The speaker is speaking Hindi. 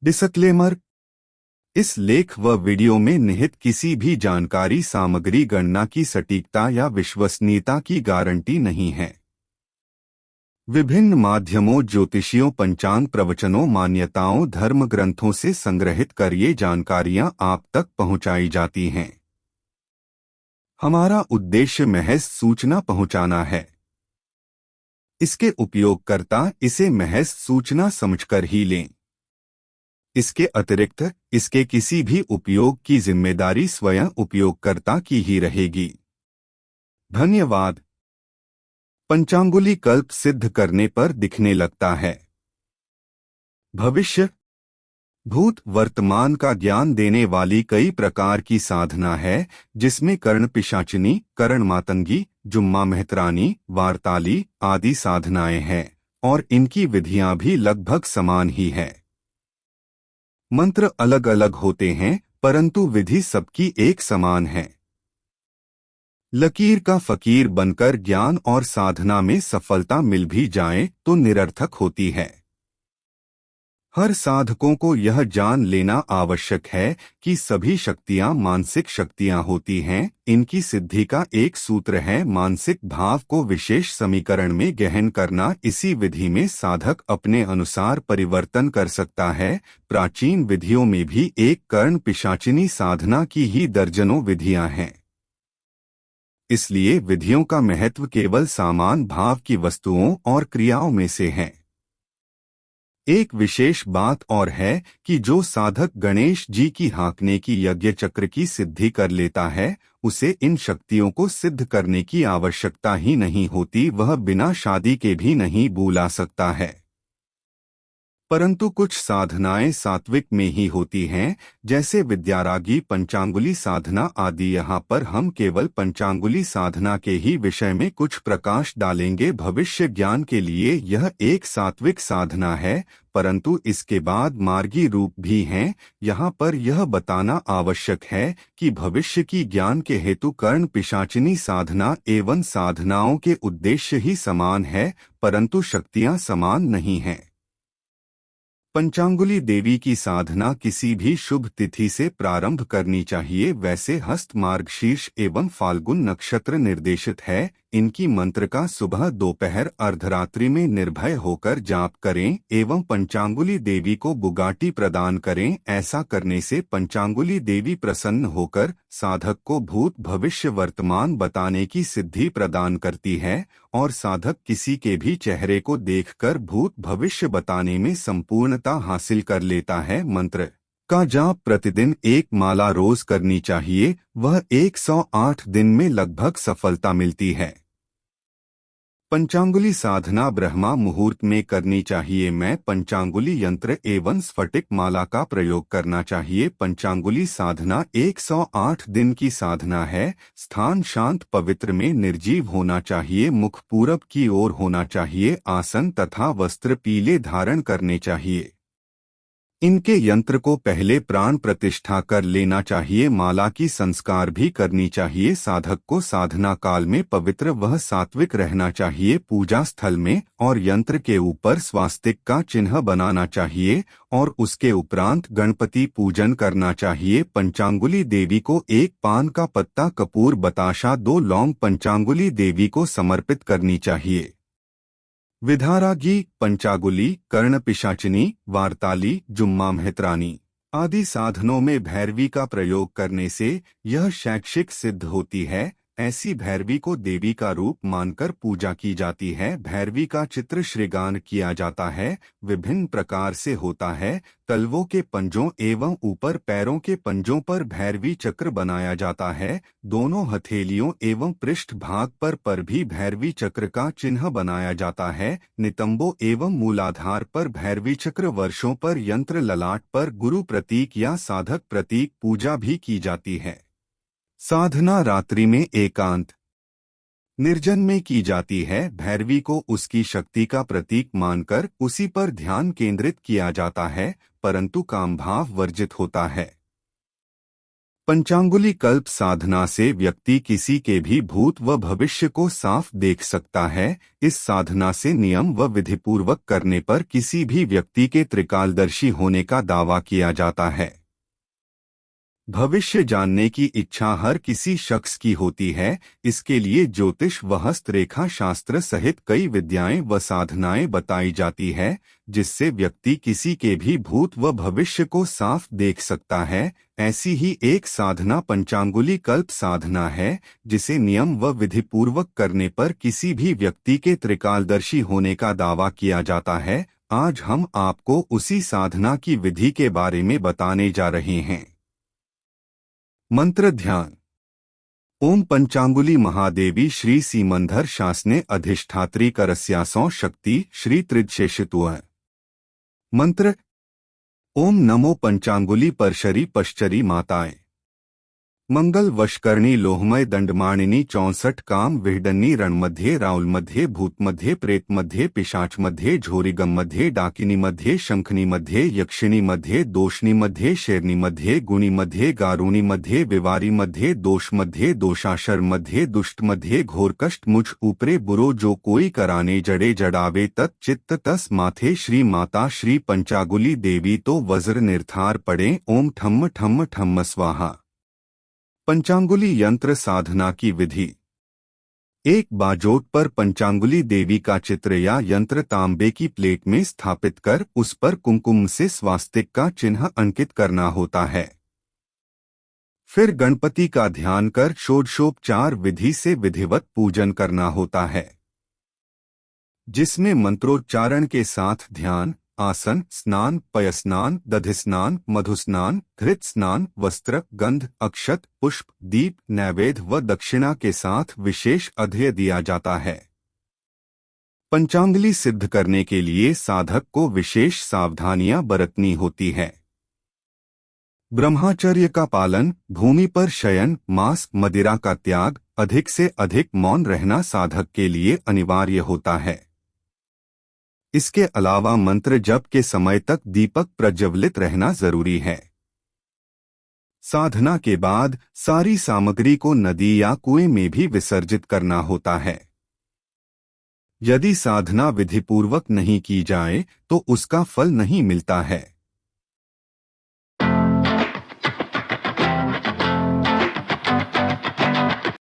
डिस्क्लेमर। इस लेख व वीडियो में निहित किसी भी जानकारी सामग्री गणना की सटीकता या विश्वसनीयता की गारंटी नहीं है। विभिन्न माध्यमों, ज्योतिषियों, पंचांग प्रवचनों, मान्यताओं, धर्म ग्रंथों से संग्रहित कर ये जानकारियां आप तक पहुंचाई जाती हैं। हमारा उद्देश्य महज सूचना पहुंचाना है। इसके उपयोगकर्ता इसे महज सूचना समझकर ही लें। इसके अतिरिक्त इसके किसी भी उपयोग की जिम्मेदारी स्वयं उपयोगकर्ता की ही रहेगी। धन्यवाद। पंचांगुली कल्प सिद्ध करने पर दिखने लगता है। भविष्य, भूत वर्तमान का ज्ञान देने वाली कई प्रकार की साधना है, जिसमें कर्ण पिशाचिनी, कर्ण मातंगी, जुम्मा मेहतरानी, वारताली आदि साधनाएं हैं और इनकी विधियां भी लगभग समान ही है। मंत्र अलग अलग होते हैं, परंतु विधि सबकी एक समान है। लकीर का फकीर बनकर ज्ञान और साधना में सफलता मिल भी जाए तो निरर्थक होती है। हर साधकों को यह जान लेना आवश्यक है कि सभी शक्तियां मानसिक शक्तियां होती हैं। इनकी सिद्धि का एक सूत्र है मानसिक भाव को विशेष समीकरण में गहन करना। इसी विधि में साधक अपने अनुसार परिवर्तन कर सकता है। प्राचीन विधियों में भी एक कर्ण पिशाचिनी साधना की ही दर्जनों विधियां हैं। इसलिए विधियों का महत्व केवल समान भाव की वस्तुओं और क्रियाओं में से है। एक विशेष बात और है कि जो साधक गणेश जी की हाँकने की यज्ञ चक्र की सिद्धि कर लेता है, उसे इन शक्तियों को सिद्ध करने की आवश्यकता ही नहीं होती। वह बिना शादी के भी नहीं बुला सकता है। परंतु कुछ साधनाएं सात्विक में ही होती हैं, जैसे विद्यारागी, पंचांगुली साधना आदि। यहाँ पर हम केवल पंचांगुली साधना के ही विषय में कुछ प्रकाश डालेंगे। भविष्य ज्ञान के लिए यह एक सात्विक साधना है, परंतु इसके बाद मार्गी रूप भी हैं। यहाँ पर यह बताना आवश्यक है कि भविष्य की ज्ञान के हेतु कर्ण पिशाचिनी साधना एवं साधनाओं के उद्देश्य ही समान है, परंतु शक्तियाँ समान नहीं हैं। पंचांगुली देवी की साधना किसी भी शुभ तिथि से प्रारंभ करनी चाहिए। वैसे हस्त, मार्गशीर्ष एवं फाल्गुन नक्षत्र निर्देशित है। इनकी मंत्र का सुबह, दोपहर, अर्धरात्रि में निर्भय होकर जाप करें एवं पंचांगुली देवी को बुगाटी प्रदान करें। ऐसा करने से पंचांगुली देवी प्रसन्न होकर साधक को भूत, भविष्य, वर्तमान बताने की सिद्धि प्रदान करती है और साधक किसी के भी चेहरे को देखकर भूत भविष्य बताने में संपूर्णता हासिल कर लेता है। मंत्र का जाप प्रतिदिन एक माला रोज करनी चाहिए। वह 108 दिन में लगभग सफलता मिलती है। पंचांगुली साधना ब्रह्मा मुहूर्त में करनी चाहिए। मैं पंचांगुली यंत्र एवं स्फटिक माला का प्रयोग करना चाहिए। पंचांगुली साधना 108 दिन की साधना है। स्थान शांत पवित्र में निर्जीव होना चाहिए। मुख पूरब की ओर होना चाहिए। आसन तथा वस्त्र पीले धारण करने चाहिए। इनके यंत्र को पहले प्राण प्रतिष्ठा कर लेना चाहिए। माला की संस्कार भी करनी चाहिए। साधक को साधना काल में पवित्र व सात्विक रहना चाहिए। पूजा स्थल में और यंत्र के ऊपर स्वास्तिक का चिन्ह बनाना चाहिए और उसके उपरांत गणपति पूजन करना चाहिए। पंचांगुली देवी को एक पान का पत्ता, कपूर, बताशा, 2 लौंग पंचांगुली देवी को समर्पित करनी चाहिए। विधारागी, पंचांगुली, कर्ण पिशाचिनी, वारताली, जुम्मा मेहतरानी आदि साधनों में भैरवी का प्रयोग करने से यह शैक्षिक सिद्ध होती है। ऐसी भैरवी को देवी का रूप मानकर पूजा की जाती है। भैरवी का चित्र श्रीगान किया जाता है। विभिन्न प्रकार से होता है। तलवों के पंजों एवं ऊपर पैरों के पंजों पर भैरवी चक्र बनाया जाता है। दोनों हथेलियों एवं पृष्ठ भाग पर भी भैरवी चक्र का चिन्ह बनाया जाता है। नितंबों एवं मूलाधार पर भैरवी चक्र, वर्षों पर यंत्र, ललाट पर गुरु प्रतीक या साधक प्रतीक पूजा भी की जाती है। साधना रात्रि में एकांत निर्जन में की जाती है। भैरवी को उसकी शक्ति का प्रतीक मानकर उसी पर ध्यान केंद्रित किया जाता है, परंतु कामभाव वर्जित होता है। पंचांगुली कल्प साधना से व्यक्ति किसी के भी भूत व भविष्य को साफ देख सकता है। इस साधना से नियम व विधिपूर्वक करने पर किसी भी व्यक्ति के त्रिकालदर्शी होने का दावा किया जाता है। भविष्य जानने की इच्छा हर किसी शख्स की होती है। इसके लिए ज्योतिष व हस्तरेखा शास्त्र सहित कई विद्याएं व साधनाएं बताई जाती है, जिससे व्यक्ति किसी के भी भूत व भविष्य को साफ देख सकता है। ऐसी ही एक साधना पंचांगुली कल्प साधना है, जिसे नियम व विधिपूर्वक करने पर किसी भी व्यक्ति के त्रिकालदर्शी होने का दावा किया जाता है। आज हम आपको उसी साधना की विधि के बारे में बताने जा रहे हैं। मंत्र ध्यान। ओम पंचांगुली महादेवी श्री सीमंधर शासने अधिष्ठात्री करस्यासौ शक्ति श्री त्रिदशेषितुः। मंत्र। ओम नमो पंचांगुली परशरी पश्चरी माताएं। मंगल वशकर्णी लोहमय दंडमाणिनी 64 काम विहडन्नी रणमध्ये राउल मध्ये भूत मध्ये प्रेत मध्ये पिशाच मध्ये झोरिगम मध्ये डाकिनी मध्ये शंखनी मध्ये यक्षिणी मध्ये दोषणी मध्ये शेरनी मध्ये गुणी मध्ये गारुणी मध्ये विवारी मध्ये दोष मध्ये दोषाशर मध्ये दुष्ट मध्ये घोरकष्ट मुझ ऊपरे बुरो जो कोई कराने जड़े जड़ावे तत् चित्त तस माथे श्री माता श्री पंचांगुली देवी तो वज्र निर्धार पड़े। ओम ठम्म ठम्म ठम्म स्वाहा। पंचांगुली यंत्र साधना की विधि। एक बाजोट पर पंचांगुली देवी का चित्र या यंत्र तांबे की प्लेट में स्थापित कर उस पर कुमकुम से स्वास्तिक का चिन्ह अंकित करना होता है। फिर गणपति का ध्यान कर षोडशोपचार विधि से विधिवत पूजन करना होता है, जिसमें मंत्रोच्चारण के साथ ध्यान, आसन, स्नान, पयस्नान, दधिस्नान, मधुस्नान, घृत स्नान, वस्त्र, गंध, अक्षत, पुष्प, दीप, नैवेद्य व दक्षिणा के साथ विशेष अर्घ्य दिया जाता है। पंचांगुली सिद्ध करने के लिए साधक को विशेष सावधानियां बरतनी होती है। ब्रह्मचर्य का पालन, भूमि पर शयन, मांस मदिरा का त्याग, अधिक से अधिक मौन रहना साधक के लिए अनिवार्य होता है। इसके अलावा मंत्र जप के समय तक दीपक प्रज्वलित रहना जरूरी है। साधना के बाद सारी सामग्री को नदी या कुएं में भी विसर्जित करना होता है। यदि साधना विधिपूर्वक नहीं की जाए तो उसका फल नहीं मिलता है।